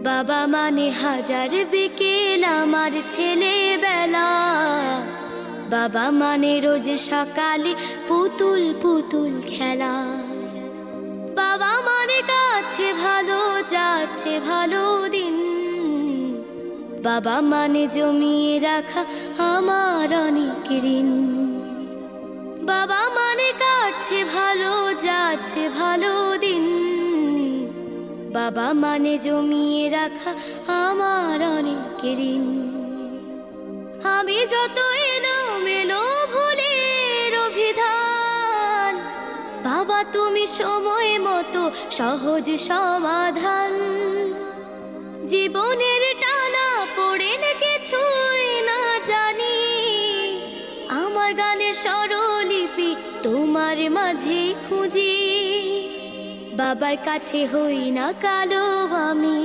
বাবা মানে হাজার বিকেল আমার ছেলেবেলা। বাবা মানে রোজ সকালে পুতুল পুতুল খেলা। বাবা মানে কাছে ভালো যাচ্ছে ভালো দিন। বাবা মানে জমিয়ে রাখা আমার অনেক ঋণ। বাবা মানে কাটছে ভালো যাচ্ছে ভালো দিন। বাবা মানে জমিয়ে রাখা আমার অনেক ঋণ। আমি যত এলোমেলো ভুলের অভিধান, বাবা তুমি সময় মতো সহজ সমাধান। জীবনের টানা পড়ে কিছুই না জানি, আমার গানের স্বরলিপি তোমার মাঝে খুঁজি। বাবার কাছে হই না কালো আমি।